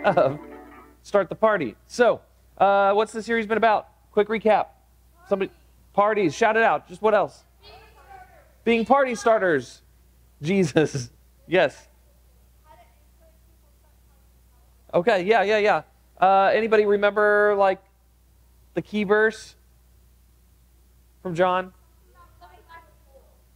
of Start the Party. So, what's the series been about? Quick recap. Somebody, parties, shout it out. Just what else? Being party starters. Jesus. Yes. Okay, yeah. Anybody remember, like, the key verse from John?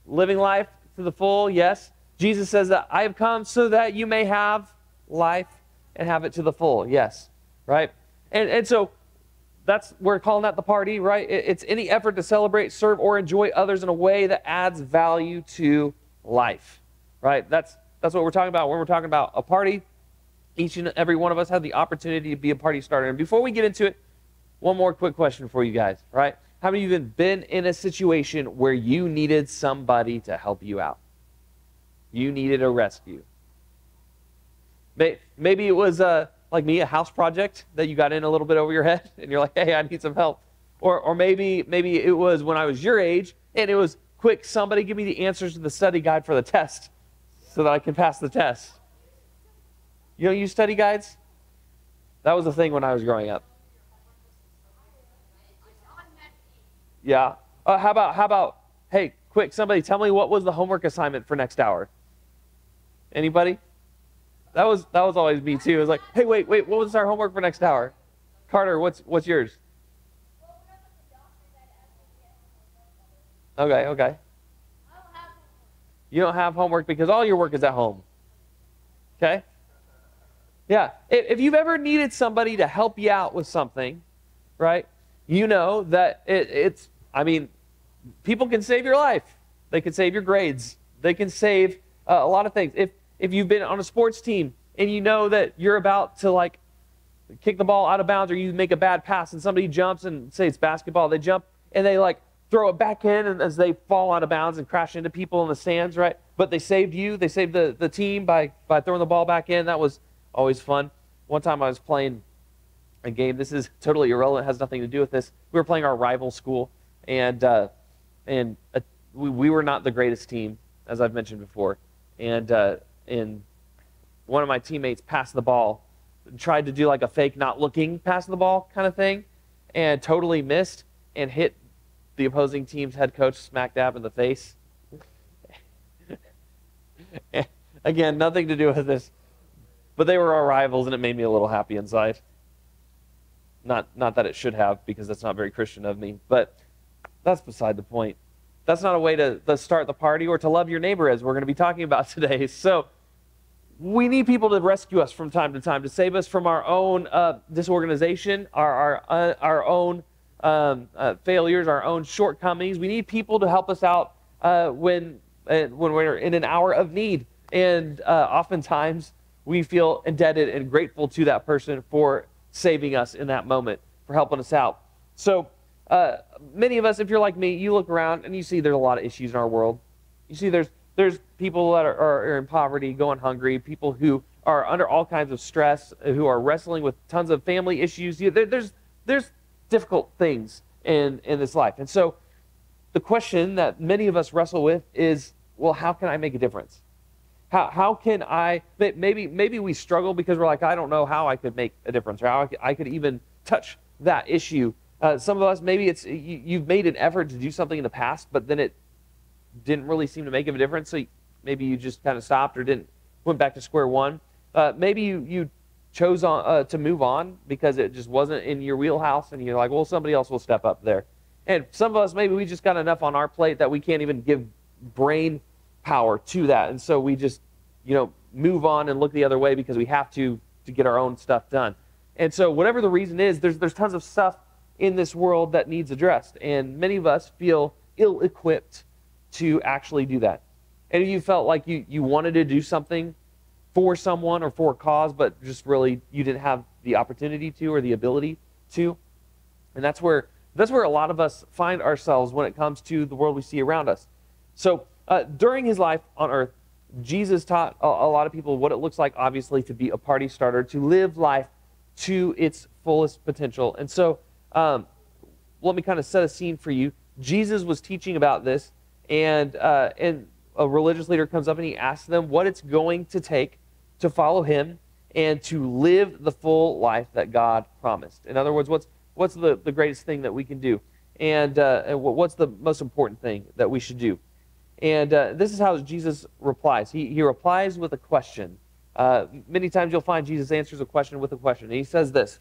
Living life to the full, yes. Jesus says that I have come so that you may have life and have it to the full, yes, right? And so we're calling that the party, right? It's any effort to celebrate, serve, or enjoy others in a way that adds value to life, right? That's what we're talking about when we're talking about a party. Each and every one of us have the opportunity to be a party starter. And before we get into it, one more quick question for you guys, right? How many of you have been in a situation where you needed somebody to help you out? You needed a rescue. Maybe it was, like me, a house project that you got in a little bit over your head, and you're like, hey, I need some help. Or maybe it was when I was your age, and it was, quick, somebody give me the answers to the study guide for the test so that I can pass the test. You don't use study guides? That was a thing when I was growing up. Yeah. How about, hey, quick, somebody tell me what was the homework assignment for next hour? Anybody? That was always me too. It was like, hey, wait, what was our homework for next hour? Carter, what's yours? Okay. You don't have homework because all your work is at home. Okay? Yeah. If you've ever needed somebody to help you out with something, right? You know that people can save your life. They can save your grades. They can save a lot of things. If you've been on a sports team and you know that you're about to, like, kick the ball out of bounds, or you make a bad pass and somebody jumps, and say it's basketball, they jump and they, like, throw it back in, and as they fall out of bounds and crash into people in the stands, right? But they saved you. They saved the team by throwing the ball back in. That was always fun. One time I was playing a game. This is totally irrelevant. It has nothing to do with this. We were playing our rival school, and we were not the greatest team, as I've mentioned before. And one of my teammates passed the ball, tried to do like a fake not looking pass the ball kind of thing, and totally missed and hit the opposing team's head coach smack dab in the face. Again, nothing to do with this, but they were our rivals, and it made me a little happy inside. Not that it should have, because that's not very Christian of me, but that's beside the point. That's not a way to start the party or to love your neighbor, as we're going to be talking about today. So we need people to rescue us from time to time, to save us from our own disorganization, our own failures, our own shortcomings. We need people to help us out when we're in an hour of need. And oftentimes we feel indebted and grateful to that person for saving us in that moment, for helping us out. So many of us, if you're like me, you look around and you see there's a lot of issues in our world. You see there's people that are in poverty, going hungry, people who are under all kinds of stress, who are wrestling with tons of family issues. There's difficult things in this life. And so the question that many of us wrestle with is, well, how can I make a difference? How can I, maybe we struggle because we're like, I don't know how I could make a difference, or how I could even touch that issue. Some of us, maybe it's you've made an effort to do something in the past, but then it didn't really seem to make a difference, so maybe you just kind of stopped or went back to square one. Maybe you chose to move on because it just wasn't in your wheelhouse, and you're like, well, somebody else will step up there. And some of us, maybe we just got enough on our plate that we can't even give brain power to that, and so we just move on and look the other way because we have to get our own stuff done. And so whatever the reason is, there's tons of stuff in this world that needs addressed, and many of us feel ill-equipped to actually do that. And you felt like you wanted to do something for someone or for a cause, but just really you didn't have the opportunity to or the ability to. And that's where a lot of us find ourselves when it comes to the world we see around us. So during his life on earth, Jesus taught a lot of people what it looks like, obviously, to be a party starter, to live life to its fullest potential. And so let me kind of set a scene for you. Jesus was teaching about this, and a religious leader comes up and he asks them what it's going to take to follow him and to live the full life that God promised. In other words, what's the greatest thing that we can do? And what's the most important thing that we should do? And this is how Jesus replies. He replies with a question. Many times you'll find Jesus answers a question with a question. And he says this: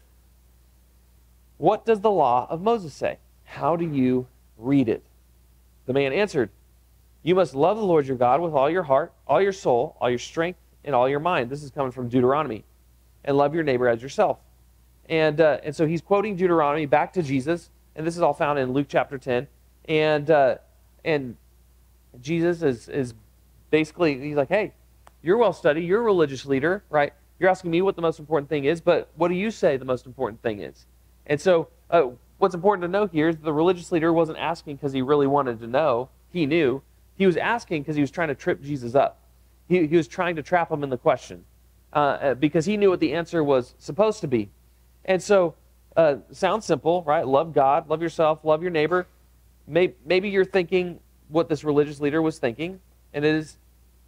"What does the law of Moses say? How do you read it?" The man answered, "You must love the Lord your God with all your heart, all your soul, all your strength, and all your mind." This is coming from Deuteronomy. "And love your neighbor as yourself." And so he's quoting Deuteronomy back to Jesus, and this is all found in Luke chapter 10. And Jesus is basically, he's like, "Hey, you're well studied, you're a religious leader, right? You're asking me what the most important thing is, but what do you say the most important thing is?" And so what's important to know here is the religious leader wasn't asking because he really wanted to know. He knew. He was asking because he was trying to trip Jesus up. He was trying to trap him in the question because he knew what the answer was supposed to be. And so, sounds simple, right? Love God, love yourself, love your neighbor. Maybe you're thinking what this religious leader was thinking, and it is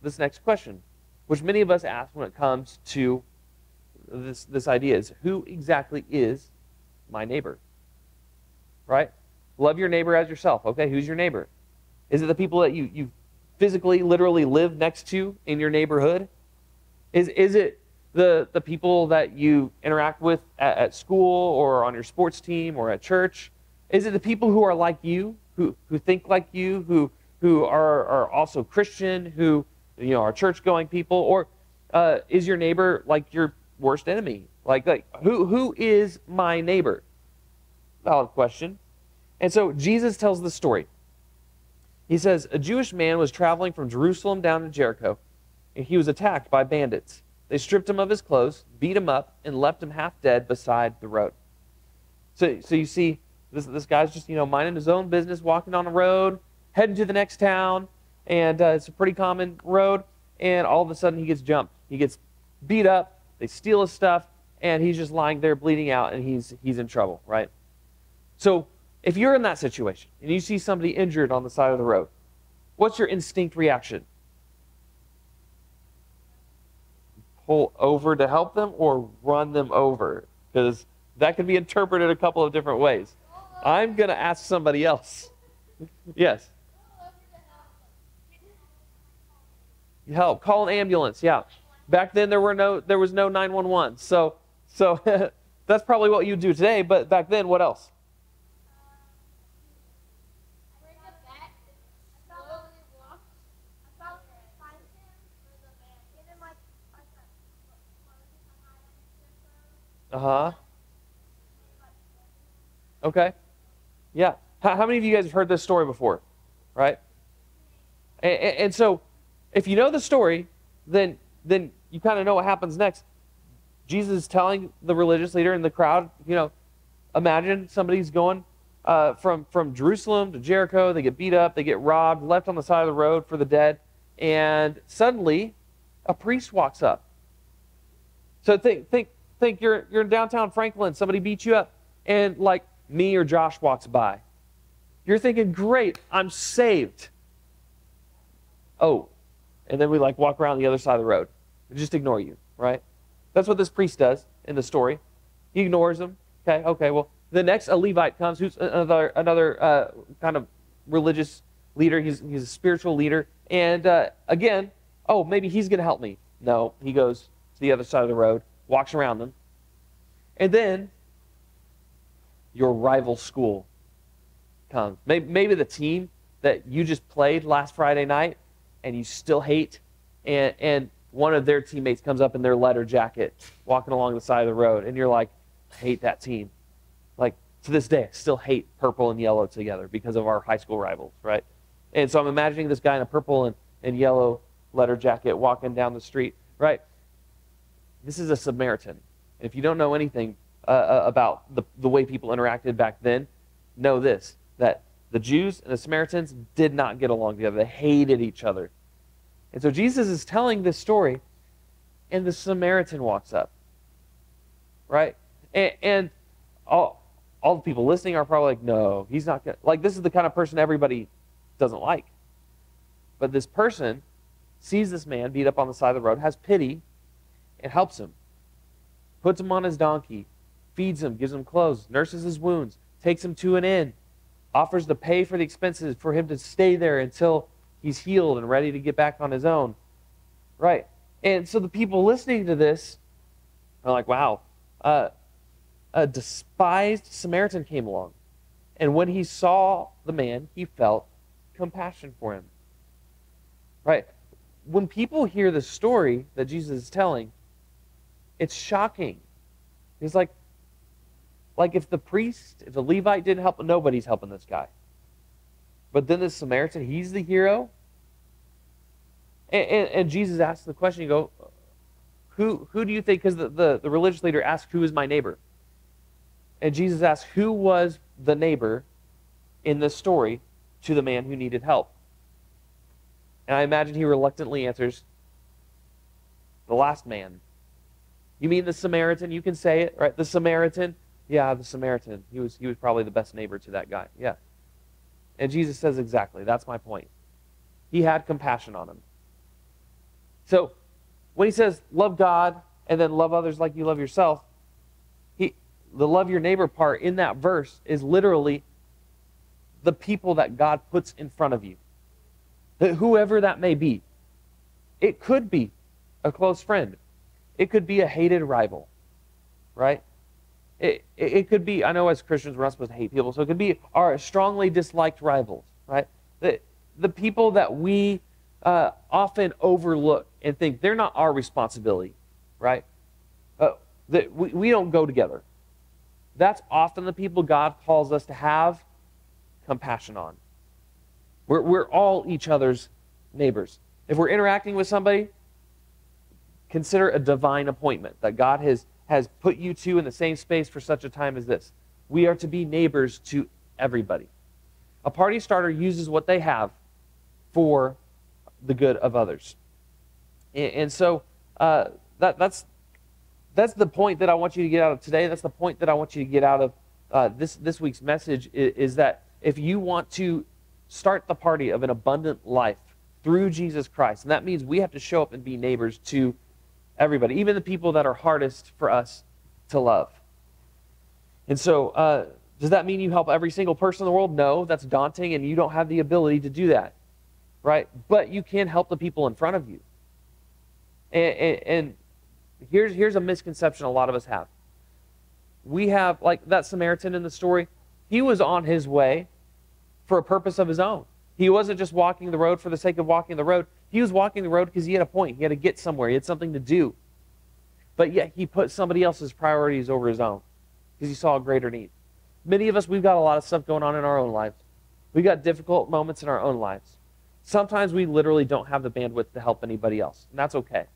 this next question, which many of us ask when it comes to this idea is, who exactly is my neighbor? Right? Love your neighbor as yourself. Okay, who's your neighbor? Is it the people that you physically, literally live next to in your neighborhood? Is it the people that you interact with at school or on your sports team or at church? Is it the people who are like you, who think like you, who are also Christian, who are church-going people? Or is your neighbor like your worst enemy? Like who is my neighbor? Valid question. And so Jesus tells the story. He says, "A Jewish man was traveling from Jerusalem down to Jericho, and he was attacked by bandits. They stripped him of his clothes, beat him up, and left him half dead beside the road." So you see, this guy's just minding his own business, walking on the road, heading to the next town, and it's a pretty common road. And all of a sudden, he gets jumped. He gets beat up. They steal his stuff, and he's just lying there bleeding out, and he's in trouble, right? So if you're in that situation and you see somebody injured on the side of the road, what's your instinct reaction? Pull over to help them or run them over? Because that can be interpreted a couple of different ways. I'm going to ask somebody else. Yes? Help. Call an ambulance. Yeah. Back then there was no 911. So that's probably what you do today, but back then, what else? Uh-huh. Okay. Yeah. How many of you guys have heard this story before? Right? And so, if you know the story, then you kind of know what happens next. Jesus is telling the religious leader in the crowd, imagine somebody's going from Jerusalem to Jericho. They get beat up, they get robbed, left on the side of the road for the dead, and suddenly a priest walks up. So think you're in downtown Franklin, somebody beat you up, and like me or Josh walks by. You're thinking, great, I'm saved. Oh, and then we walk around the other side of the road. We just ignore you, right? That's what this priest does in the story. He ignores them. Okay, well, the next, a Levite comes, who's another kind of religious leader. He's a spiritual leader. And again, maybe he's going to help me. No, he goes to the other side of the road, walks around them. And then your rival school comes. Maybe the team that you just played last Friday night and you still hate, and one of their teammates comes up in their leather jacket walking along the side of the road, and you're like, I hate that team. Like, to this day, I still hate purple and yellow together because of our high school rivals, right? And so I'm imagining this guy in a purple and yellow leather jacket walking down the street, right? This is a Samaritan. And if you don't know anything about the way people interacted back then, know this, that the Jews and the Samaritans did not get along together. They hated each other. And so Jesus is telling this story, and the Samaritan walks up, right? And all the people listening are probably like, no, he's not going to. Like, this is the kind of person everybody doesn't like. But this person sees this man beat up on the side of the road, has pity, and helps him. puts him on his donkey, feeds him, gives him clothes, nurses his wounds, takes him to an inn, offers to pay for the expenses for him to stay there until he's healed and ready to get back on his own. Right? And so the people listening to this are like, wow, a despised Samaritan came along. And when he saw the man, he felt compassion for him. Right? When people hear the story that Jesus is telling, it's shocking. It's like if the priest, if the Levite didn't help, nobody's helping this guy. But then the Samaritan, he's the hero. And Jesus asks the question, you go, who do you think, because the religious leader asked, who is my neighbor? And Jesus asks, who was the neighbor in this story to the man who needed help? And I imagine he reluctantly answers, the last man. You mean the Samaritan? You can say it, right? The Samaritan? Yeah, the Samaritan. He was probably the best neighbor to that guy. Yeah. And Jesus says, exactly, that's my point. He had compassion on him. So, when he says, love God, and then love others like you love yourself, the love your neighbor part in that verse is literally the people that God puts in front of you. Whoever that may be. It could be a close friend. It could be a hated rival, right? It could be, I know as Christians we're not supposed to hate people, so it could be our strongly disliked rivals, right? The people that we often overlook and think they're not our responsibility, right? We don't go together. That's often the people God calls us to have compassion on. We're all each other's neighbors. If we're interacting with somebody, consider a divine appointment that God has put you two in the same space for such a time as this. We are to be neighbors to everybody. A party starter uses what they have for the good of others. And so that's the point that I want you to get out of today. That's the point that I want you to get out of this week's message is that if you want to start the party of an abundant life through Jesus Christ, and that means we have to show up and be neighbors to everybody, even the people that are hardest for us to love. And so, does that mean you help every single person in the world? No, that's daunting, and you don't have the ability to do that, right? But you can help the people in front of you. And here's a misconception a lot of us have. We have, like that Samaritan in the story, he was on his way for a purpose of his own. He wasn't just walking the road for the sake of walking the road. He was walking the road because he had a point. He had to get somewhere. He had something to do. But yet he put somebody else's priorities over his own because he saw a greater need. Many of us, we've got a lot of stuff going on in our own lives. We've got difficult moments in our own lives. Sometimes we literally don't have the bandwidth to help anybody else, and that's okay.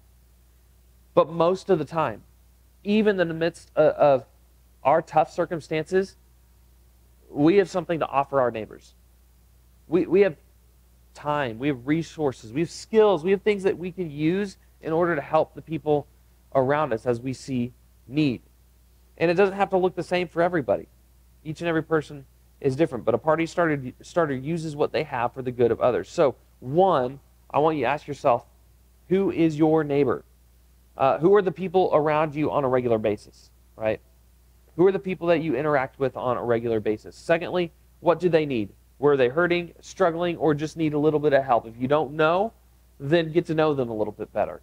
But most of the time, even in the midst of our tough circumstances, we have something to offer our neighbors. We have time, we have resources, we have skills, we have things that we can use in order to help the people around us as we see need. And it doesn't have to look the same for everybody. Each and every person is different, but a party starter uses what they have for the good of others. So, one, I want you to ask yourself, who is your neighbor? Who are the people around you on a regular basis, right? Who are the people that you interact with on a regular basis? Secondly, what do they need? Were they hurting, struggling, or just need a little bit of help? If you don't know, then get to know them a little bit better.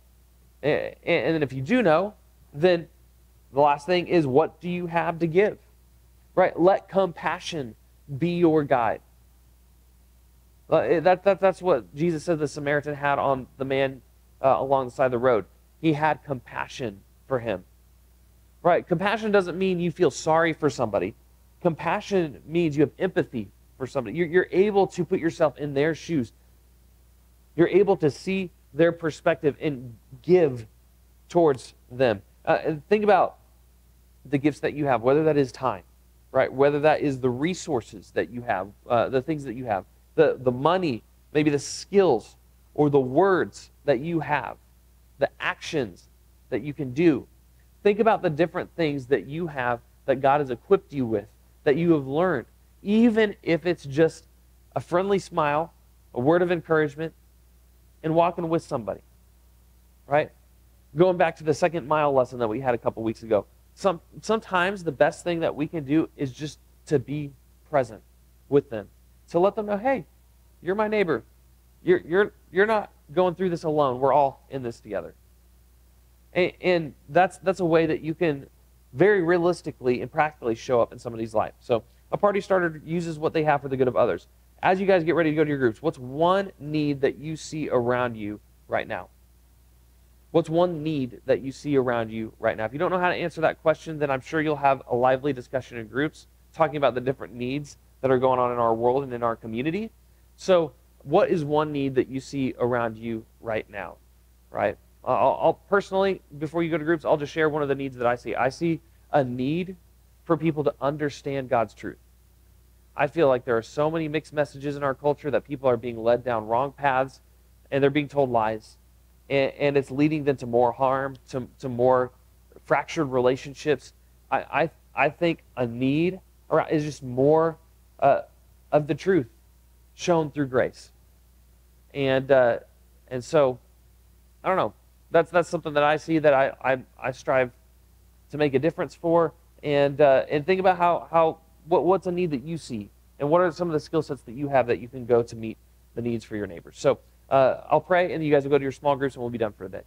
And then if you do know, then the last thing is, what do you have to give? Right? Let compassion be your guide. That's what Jesus said the Samaritan had on the man along the side of the road. He had compassion for him. Right? Compassion doesn't mean you feel sorry for somebody. Compassion means you have empathy for somebody. You're able to put yourself in their shoes. You're able to see their perspective and give towards them. And think about the gifts that you have, whether that is time, right? Whether that is the resources that you have, the things that you have, the money, maybe the skills or the words that you have, the actions that you can do. Think about the different things that you have that God has equipped you with, that you have learned, even if it's just a friendly smile, a word of encouragement, and walking with somebody, right? Going back to the second mile lesson that we had a couple weeks ago, sometimes the best thing that we can do is just to be present with them, to let them know, hey, you're my neighbor. You're not going through this alone. We're all in this together. And that's a way that you can very realistically and practically show up in somebody's life. So a party starter uses what they have for the good of others. As you guys get ready to go to your groups, what's one need that you see around you right now? What's one need that you see around you right now? If you don't know how to answer that question, then I'm sure you'll have a lively discussion in groups talking about the different needs that are going on in our world and in our community. So what is one need that you see around you right now, right? I'll personally, before you go to groups, I'll just share one of the needs that I see. I see a need for people to understand God's truth. I feel like there are so many mixed messages in our culture that people are being led down wrong paths and they're being told lies. And it's leading them to more harm, to more fractured relationships. I think a need is just more of the truth shown through grace. And so, I don't know. That's something that I see that I strive to make a difference for. And think about what's a need that you see, and what are some of the skill sets that you have that you can go to meet the needs for your neighbors. So I'll pray, and you guys will go to your small groups, and we'll be done for the day.